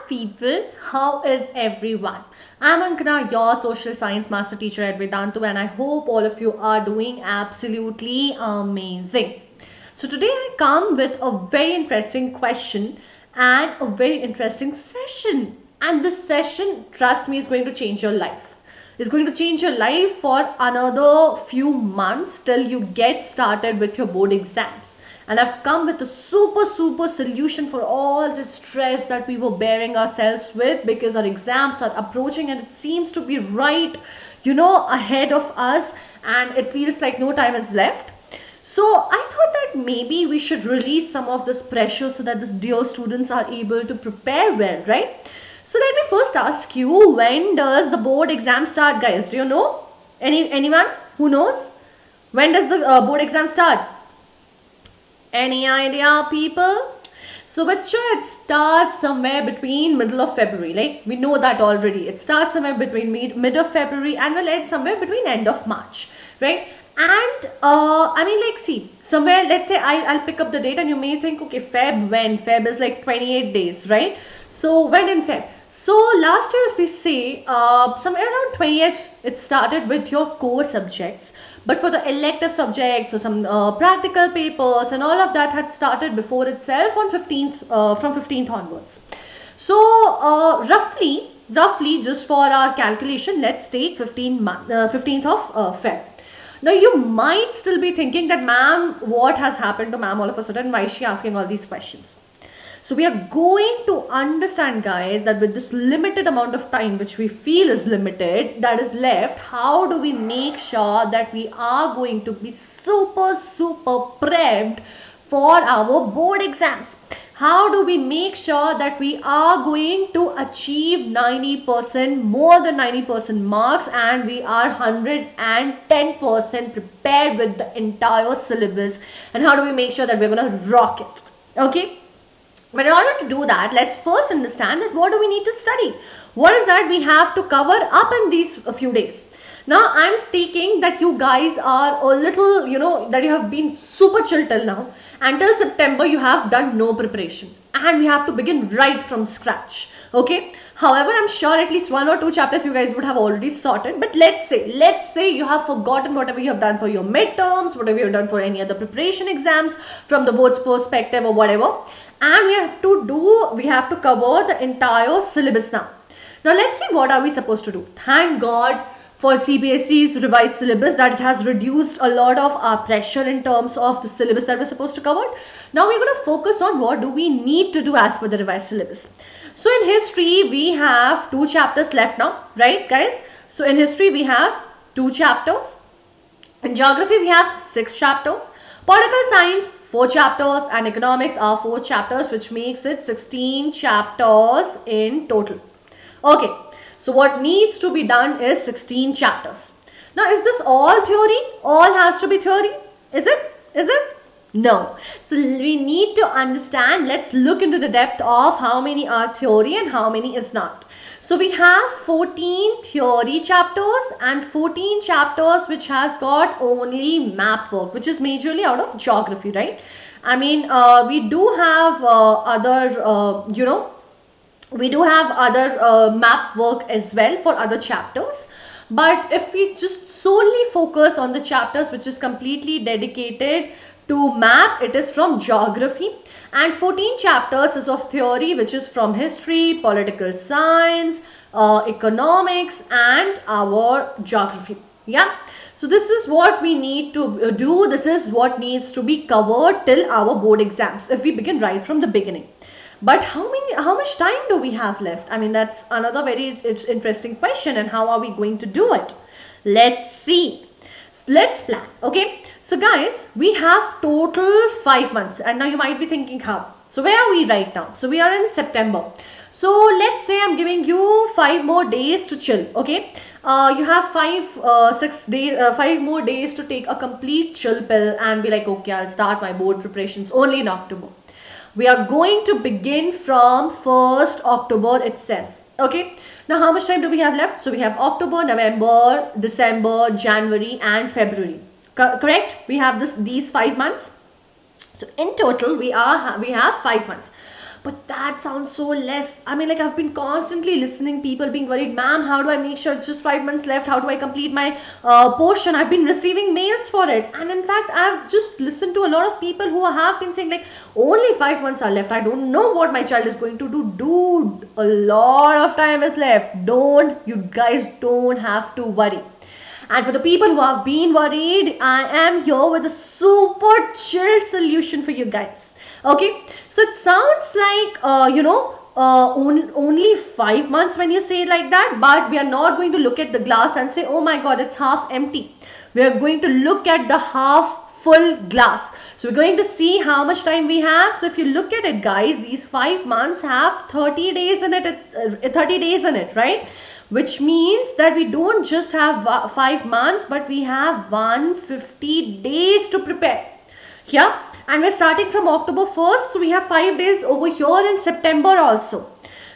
people, how is everyone? I'm Ankana, your social science master teacher at Vedantu, and I hope all of you are doing absolutely amazing. So today I come with a very interesting question and a very interesting session. And this session, trust me, is going to change your life. It's going to change your life for another few months till you get started with your board exams. And I've come with a super solution for all the stress that we were bearing ourselves with, because our exams are approaching and it seems to be right, ahead of us, and it feels like no time is left. So I thought that maybe we should release some of this pressure so that the dear students are able to prepare well, right? So let me first ask you, when does the board exam start, guys? Do you know? Anyone who knows? When does the board exam start? Any idea, people? So bacha, it starts somewhere between middle of February. Like, we know that already. It starts somewhere between mid of February and will end somewhere between end of March, right? And see, somewhere, let's say I'll pick up the date and you may think, okay, Feb is like 28 days, right? So when in Feb? So last year, if we say somewhere around 20th, it started with your core subjects. But for the elective subjects or some practical papers and all of that had started before itself on 15th, from 15th onwards. So roughly, just for our calculation, let's take 15th of Feb. Now you might still be thinking that, ma'am, what has happened to ma'am all of a sudden? Why is she asking all these questions? So we are going to understand, guys, that with this limited amount of time, which we feel is limited, that is left, how do we make sure that we are going to be super prepped for our board exams? How do we make sure that we are going to achieve 90%, more than 90% marks, and we are 110% prepared with the entire syllabus? And how do we make sure that we're going to rock it? Okay. But in order to do that, let's first understand that what do we need to study? What is that we have to cover up in these few days? Now, I'm speaking that you guys are a little, that you have been super chill till now. Until September, you have done no preparation. And we have to begin right from scratch. Okay. However, I'm sure at least 1 or 2 chapters you guys would have already sorted. But let's say you have forgotten whatever you have done for your midterms, whatever you have done for any other preparation exams from the board's perspective or whatever. And we have to cover the entire syllabus now. Now let's see, what are we supposed to do? Thank God for CBSE's revised syllabus that it has reduced a lot of our pressure in terms of the syllabus that we're supposed to cover. Now we're going to focus on what do we need to do as per the revised syllabus. So in history, we have 2 chapters left now, right, guys? So in history, we have 2 chapters. In geography, we have 6 chapters. Political science, 4 chapters, and economics are 4 chapters, which makes it 16 chapters in total. Okay, so what needs to be done is 16 chapters. Now, is this all theory? All has to be theory? Is it? No. So we need to understand, let's look into the depth of how many are theory and how many is not. So we have 14 theory chapters and 14 chapters which has got only map work, which is majorly out of geography, right? I mean, we do have map work as well for other chapters. But if we just solely focus on the chapters which is completely dedicated to map, it is from geography, and 14 chapters is of theory, which is from history, political science, economics, and our geography. Yeah. So this is what we need to do. This is what needs to be covered till our board exams if we begin right from the beginning. But how much time do we have left? I mean, that's another very interesting question. And how are we going to do it? Let's see. Let's plan. Okay. So guys, we have total 5 months. And now you might be thinking how. So where are we right now? So we are in September. So let's say I'm giving you 5 more days to chill. Okay. You have 5 more days to take a complete chill pill and be like, okay, I'll start my board preparations only in October. We are going to begin from 1st October itself. Okay. Now, how much time do we have left? So we have October, November, December, January, and February. Correct? We have these 5 months. So in total, we have 5 months. But that sounds so less. I mean, like, I've been constantly listening, people being worried, ma'am, how do I make sure it's just 5 months left? How do I complete my portion? I've been receiving mails for it. And in fact, I've just listened to a lot of people who have been saying, like, only 5 months are left. I don't know what my child is going to do. Dude, a lot of time is left. You guys don't have to worry. And for the people who have been worried, I am here with a super chill solution for you guys. Okay, so it sounds like, only 5 months when you say it like that, but we are not going to look at the glass and say, oh my god, it's half empty. We are going to look at the half full glass. So we're going to see how much time we have. So if you look at it, guys, these 5 months have 30 days in it, 30 days in it, right? Which means that we don't just have 5 months, but we have 150 days to prepare. Yeah, and we're starting from October 1st, so we have 5 days over here in September also.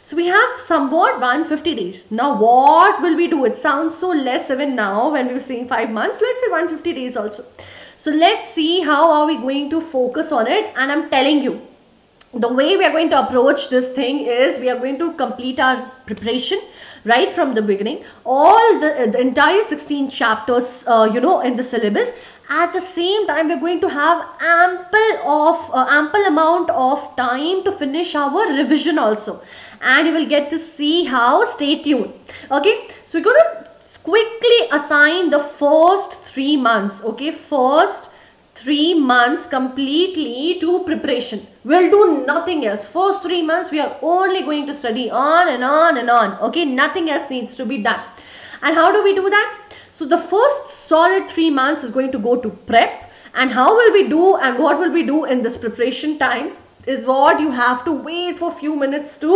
So we have somewhat 150 days. Now what will we do? It sounds so less even now when we were saying 5 months. Let's say 150 days also. So let's see how are we going to focus on it. And I'm telling you, the way we are going to approach this thing is we are going to complete our preparation right from the beginning. All the entire 16 chapters, in the syllabus. At the same time, we're going to have ample amount of time to finish our revision also, and you will get to see how. Stay tuned. Okay, so we're going to quickly assign the first 3 months. Okay, first 3 months completely to preparation. We'll do nothing else. First 3 months we are only going to study on and on and on. Okay, nothing else needs to be done. And how do we do that? So the first solid 3 months is going to go to prep. And how will we do and what will we do in this preparation time is what you have to wait for a few minutes to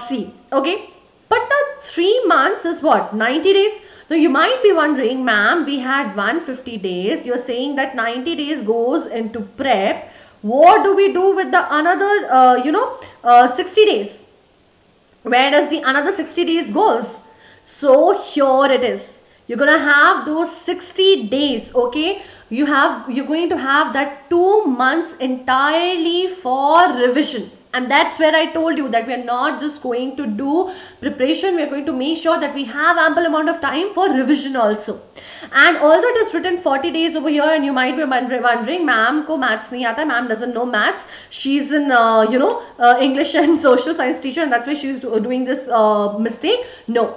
see. Okay, but the 3 months is what? 90 days. Now you might be wondering, ma'am, we had 150 days. You're saying that 90 days goes into prep. What do we do with the another 60 days? Where does the another 60 days goes? So here it is. You're gonna have those 60 days. Okay, you're going to have that 2 months entirely for revision. And that's where I told you that we are not just going to do preparation, we are going to make sure that we have ample amount of time for revision also. And although it is written 40 days over here, and you might be wondering, ma'am ko maths nahi aata, ma'am doesn't know maths, she's in English and social science teacher, and that's why she's doing this mistake. No,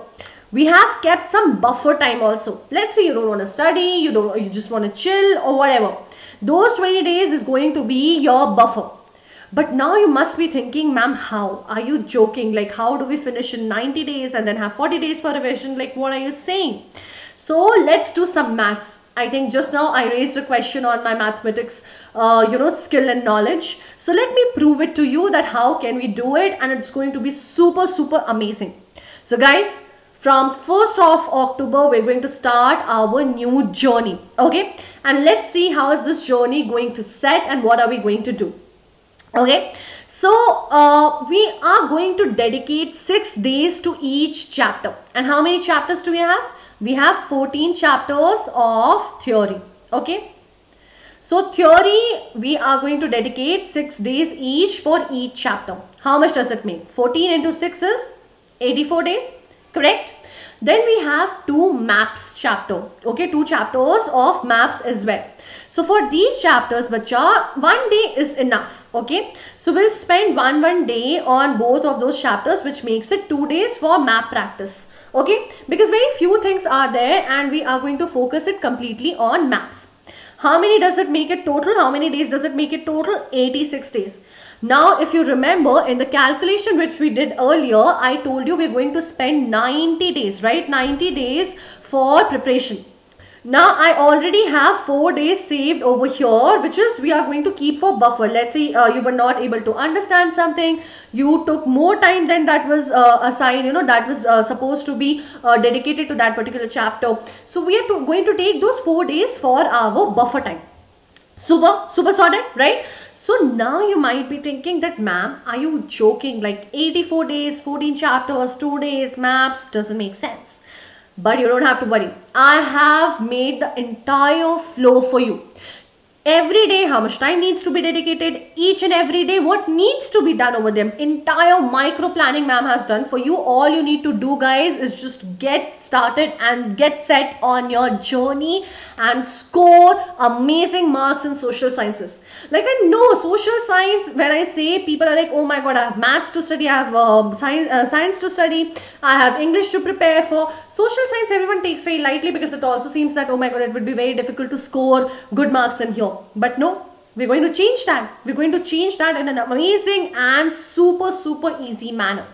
we have kept some buffer time also. Let's say you don't want to study, you just want to chill or whatever. Those 20 days is going to be your buffer. But now you must be thinking, ma'am, how? Are you joking? Like, how do we finish in 90 days and then have 40 days for revision? Like, what are you saying? So let's do some maths. I think just now I raised a question on my mathematics, skill and knowledge. So let me prove it to you that how can we do it, and it's going to be super, super amazing. So guys, from 1st of October, we're going to start our new journey. Okay, and let's see how is this journey going to set and what are we going to do. Okay, so we are going to dedicate 6 days to each chapter. And how many chapters do we have? We have 14 chapters of theory. Okay, so theory we are going to dedicate 6 days each for each chapter. How much does it make? 14 into 6 is 84 days, correct? Then we have 2 maps chapter. Okay, 2 chapters of maps as well. So for these chapters, bacha, 1 day is enough. Okay, so we'll spend one day on both of those chapters, which makes it 2 days for map practice. Okay, because very few things are there and we are going to focus it completely on maps. How many does it make it total? How many days does it make it total? 86 days. Now, if you remember in the calculation which we did earlier, I told you we're going to spend 90 days, right? 90 days for preparation. Now, I already have 4 days saved over here, which is we are going to keep for buffer. Let's say you were not able to understand something. You took more time than that was assigned, that was supposed to be dedicated to that particular chapter. So, we are going to take those 4 days for our buffer time. Super sorted, right? So now you might be thinking that, ma'am, are you joking? Like 84 days, 14 chapters, 2 days, maps, doesn't make sense. But you don't have to worry. I have made the entire flow for you. Every day, how much time needs to be dedicated, each and every day, what needs to be done over them. Entire micro planning ma'am has done for you. All you need to do, guys, is just get started and get set on your journey and score amazing marks in social sciences. Like, I know social science, when I say, people are like, oh my god, I have maths to study, I have science to study, I have English to prepare for. Social science everyone takes very lightly, because it also seems that, oh my god, it would be very difficult to score good marks in here. But no, we're going to change that. We're going to change that in an amazing and super easy manner.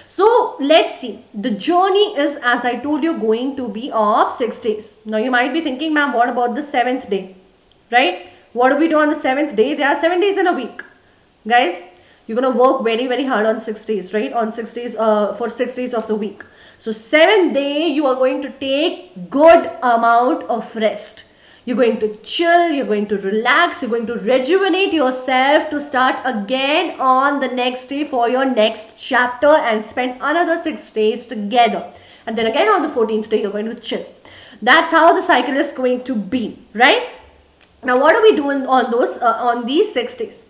So let's see. The journey is, as I told you, going to be of 6 days. Now you might be thinking, ma'am, what about the 7th day? Right? What do we do on the 7th day? There are 7 days in a week. Guys, you're going to work very hard on 6 days, right? On 6 days, for 6 days of the week. So 7th day, you are going to take good amount of rest. You're going to chill, you're going to relax, you're going to rejuvenate yourself to start again on the next day for your next chapter and spend another 6 days together. And then again on the 14th day, you're going to chill. That's how the cycle is going to be, right? Now, what are we doing on these 6 days?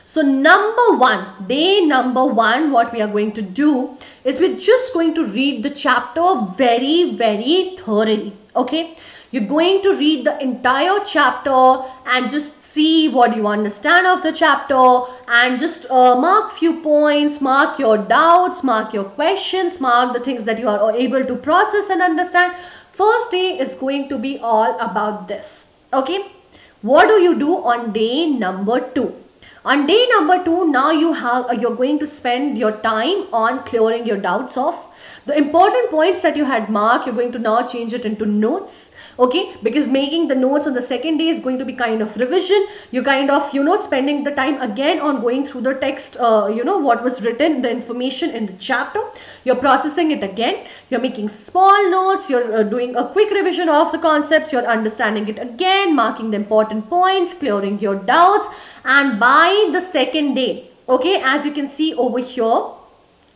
So day number one, what we are going to do is we're just going to read the chapter very thoroughly, okay? You're going to read the entire chapter and just see what you understand of the chapter, and just mark few points, mark your doubts, mark your questions, mark the things that you are able to process and understand. First day is going to be all about this, okay? What do you do on day number 2? On day number 2, now you're going to spend your time on clearing your doubts off. The important points that you had marked, you're going to now change it into notes. Okay, because making the notes on the second day is going to be kind of revision. You're kind of, spending the time again on going through the text, what was written, the information in the chapter. You're processing it again. You're making small notes. You're doing a quick revision of the concepts. You're understanding it again, marking the important points, clearing your doubts. And by the second day, okay, as you can see over here,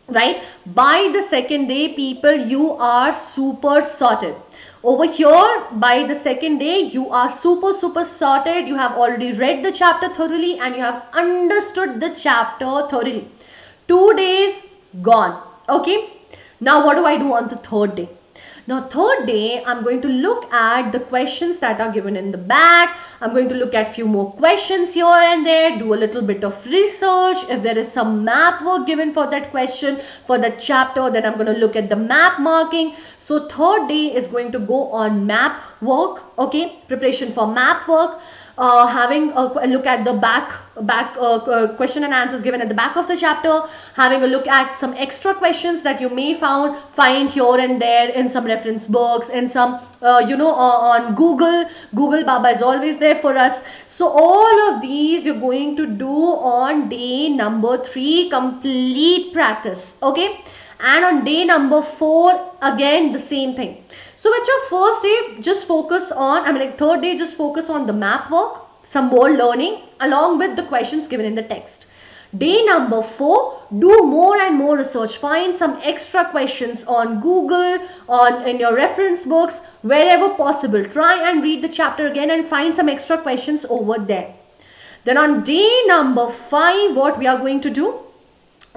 right, by the second day, people, you are super sorted. Over here, by the second day, you are super sorted. You have already read the chapter thoroughly and you have understood the chapter thoroughly. 2 days gone. Okay. Now, what do I do on the third day? Now, third day, I'm going to look at the questions that are given in the back. I'm going to look at few more questions here and there, do a little bit of research. If there is some map work given for that question, for that chapter, then I'm going to look at the map marking. So, third day is going to go on map work, okay, preparation for map work. Having a look at the back question and answers given at the back of the chapter, having a look at some extra questions that you may find here and there in some reference books, in some on Google Baba is always there for us. So all of these you're going to do on day number 3, complete practice, okay? And on day number 4, again the same thing. So at your first day, just focus on, third day, just focus on the map work, some more learning along with the questions given in the text. Day number 4, do more and more research. Find some extra questions on Google, in your reference books, wherever possible. Try and read the chapter again and find some extra questions over there. Then on day number 5, what we are going to do?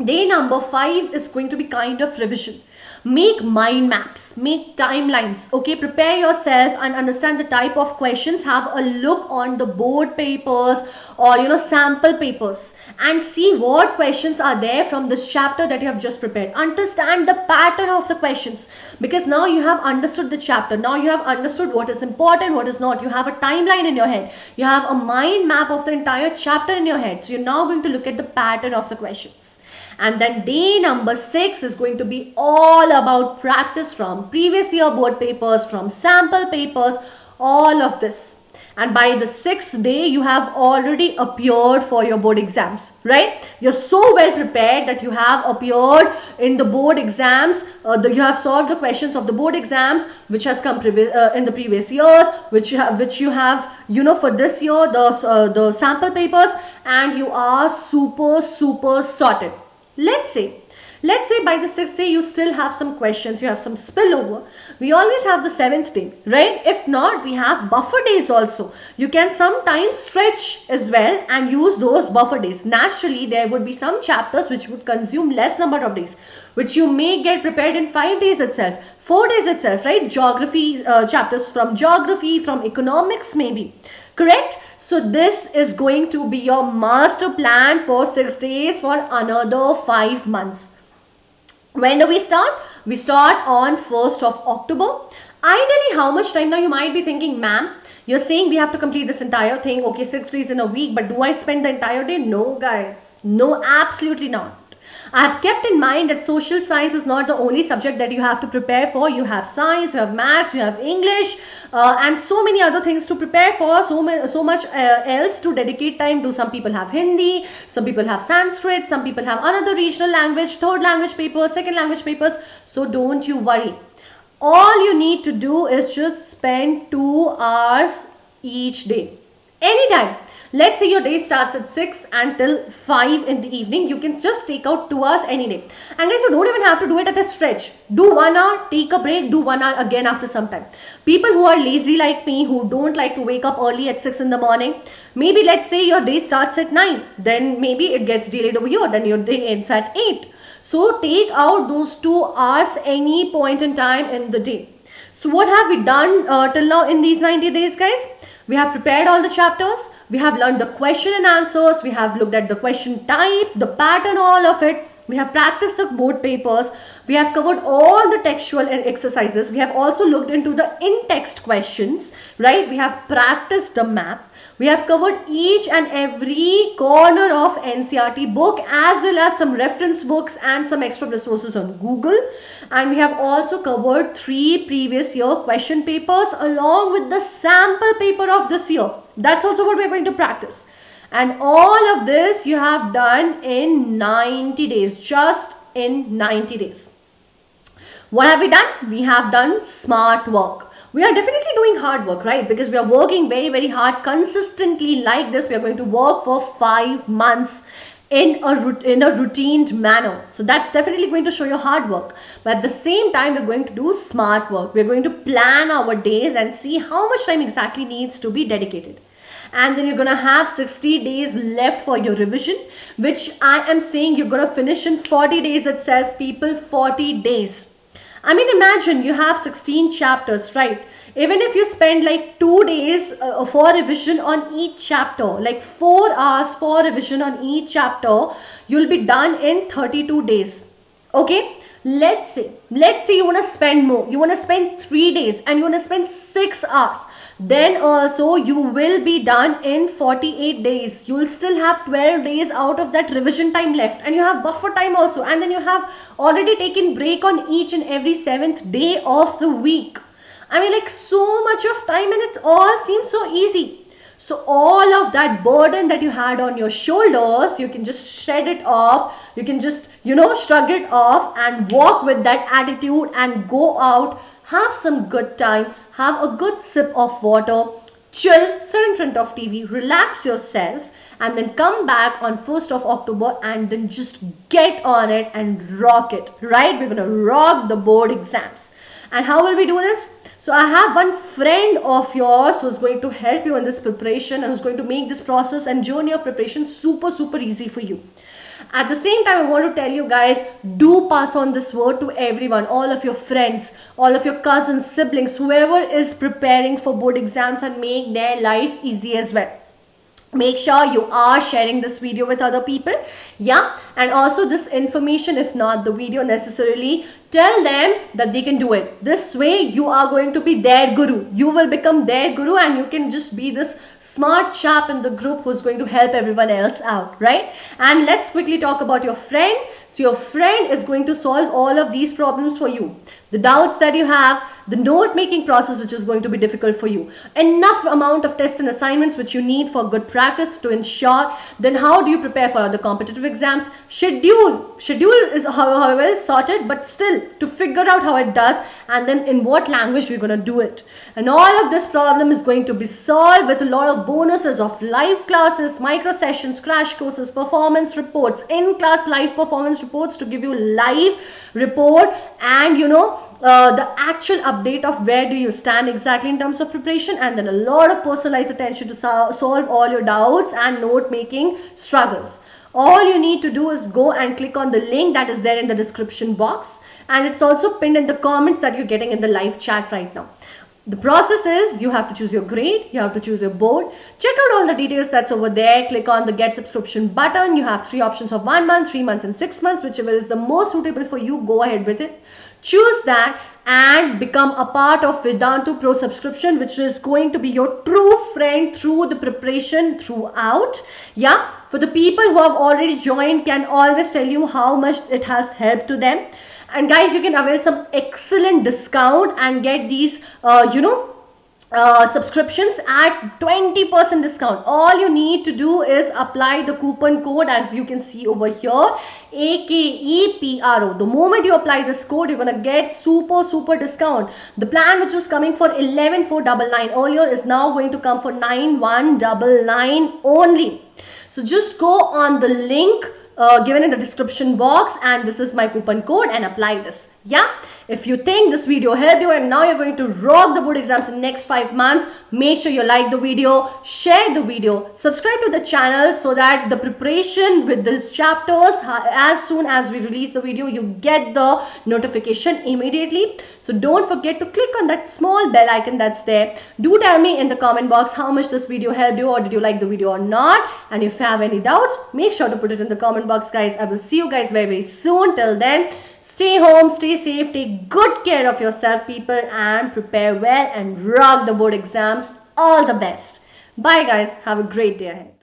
Day number 5 is going to be kind of revision. Make mind maps, make timelines, okay? Prepare yourself and understand the type of questions. Have a look on the board papers or, sample papers and see what questions are there from this chapter that you have just prepared. Understand the pattern of the questions, because now you have understood the chapter. Now you have understood what is important, what is not. You have a timeline in your head. You have a mind map of the entire chapter in your head. So you're now going to look at the pattern of the questions. And then day number 6 is going to be all about practice from previous year board papers, from sample papers, all of this. And by the 6th day, you have already appeared for your board exams, right? You're so well prepared that you have appeared in the board exams. You have solved the questions of the board exams, which has come in the previous years, which you have, for this year, the sample papers, and you are super sorted. Let's say Let's say by the 6th day you still have some questions, you have some spillover. We always have the 7th day, right? If not, we have buffer days also. You can sometimes stretch as well and use those buffer days. Naturally, there would be some chapters which would consume less number of days, which you may get prepared in 5 days itself, 4 days itself, right? Geography, chapters from geography, from economics maybe. Correct? So this is going to be your master plan for 6 days for another 5 months. When do we start? We start on 1st of October. Ideally, how much time? Now you might be thinking, ma'am, you're saying we have to complete this entire thing. Okay, 6 days in a week, but do I spend the entire day? No, guys. No, absolutely not. I have kept in mind that social science is not the only subject that you have to prepare for. You have science, you have maths, you have English, and so many other things to prepare for, so much else to dedicate time to. Some people have Hindi, some people have Sanskrit, some people have another regional language, third language papers, second language papers. So don't you worry. All you need to do is just spend 2 hours each day. Anytime. Let's say your day starts at 6 until 5 in the evening. You can just take out 2 hours any day. And guys, you don't even have to do it at a stretch. Do 1 hour, take a break, do 1 hour again after some time. People who are lazy like me, who don't like to wake up early at 6 in the morning, maybe let's say your day starts at 9. Then maybe it gets delayed over here. Then your day ends at 8. So take out those 2 hours any point in time in the day. So what have we done till now in these 90 days, guys? We have prepared all the chapters. We have learned the question and answers. We have looked at the question type, the pattern, all of it. We have practiced the board papers. We have covered all the textual exercises. We have also looked into the in-text questions, right? We have practiced the map. We have covered each and every corner of NCERT book, as well as some reference books and some extra resources on Google. And we have also covered 3 previous year question papers along with the sample paper of this year. That's also what we're going to practice. And all of this you have done in 90 days, just in 90 days. What have we done? We have done smart work. We are definitely doing hard work, right? Because we are working very, very hard consistently like this. We are going to work for 5 months in a routined manner. So that's definitely going to show your hard work. But at the same time, we're going to do smart work. We're going to plan our days and see how much time exactly needs to be dedicated. And then you're going to have 60 days left for your revision, which I am saying you're going to finish in 40 days itself, people. 40 days. I mean, imagine you have 16 chapters, right? Even if you spend like 2 days for revision on each chapter, like 4 hours for revision on each chapter, you'll be done in 32 days. Okay? Let's say you want to spend more. You want to spend 3 days and you want to spend 6 hours. Then also you will be done in 48 days. You will still have 12 days out of that revision time left, and you have buffer time also, and then you have already taken break on each and every 7th day of the week. I mean, like, so much of time, and it all seems so easy. So all of that burden that you had on your shoulders, you can just shed it off. You can just, shrug it off and walk with that attitude and go out. Have some good time, have a good sip of water, chill, sit in front of TV, relax yourself, and then come back on 1st of October and then just get on it and rock it, right? We're going to rock the board exams. And how will we do this? So I have one friend of yours who's going to help you in this preparation and who's going to make this process and journey of preparation super, super easy for you. At the same time, I want to tell you guys, do pass on this word to everyone, all of your friends, all of your cousins, siblings, whoever is preparing for board exams, and make their life easy as well. Make sure you are sharing this video with other people. Yeah, and also this information, if not the video necessarily, tell them that they can do it. This way you are going to be their guru. You will become their guru, and you can just be this smart chap in the group who's going to help everyone else out, right? And let's quickly talk about your friend. So your friend is going to solve all of these problems for you. The doubts that you have, the note making process which is going to be difficult for you, enough amount of tests and assignments which you need for good practice to ensure. Then how do you prepare for other competitive exams? Schedule is however sorted, but still to figure out how it does, and then in what language we're going to do it. And all of this problem is going to be solved with a lot of bonuses of live classes, micro sessions, crash courses, performance reports, in-class live performance reports to give you live report, and the actual update of where do you stand exactly in terms of preparation, and then a lot of personalized attention to solve all your doubts and note making struggles. All you need to do is go and click on the link that is there in the description box, and it's also pinned in the comments that you're getting in the live chat right now. The process is you have to choose your grade, you have to choose your board, check out all the details that's over there, click on the get subscription button. You have 3 options of 1 month, 3 months and 6 months, whichever is the most suitable for you, go ahead with it. Choose that and become a part of Vedantu Pro subscription, which is going to be your true friend through the preparation throughout. Yeah, for the people who have already joined, can always tell you how much it has helped to them. And guys, you can avail some excellent discount and get these subscriptions at 20% discount. All you need to do is apply the coupon code, as you can see over here, AKEPRO. The moment you apply this code, you're gonna get super discount. The plan which was coming for 11,499 earlier is now going to come for 9,199 only. So just go on the link given in the description box, and this is my coupon code, and apply this. Yeah, if you think this video helped you and now you're going to rock the board exams in the next 5 months, make sure you like the video, share the video, subscribe to the channel so that the preparation with these chapters, as soon as we release the video, you get the notification immediately. So don't forget to click on that small bell icon that's there. Do tell me in the comment box how much this video helped you, or did you like the video or not. And if you have any doubts, make sure to put it in the comment box, guys. I will see you guys very soon. Till then, stay home, stay safe, take good care of yourself, people, and prepare well and rock the board exams. All the best. Bye, guys. Have a great day ahead.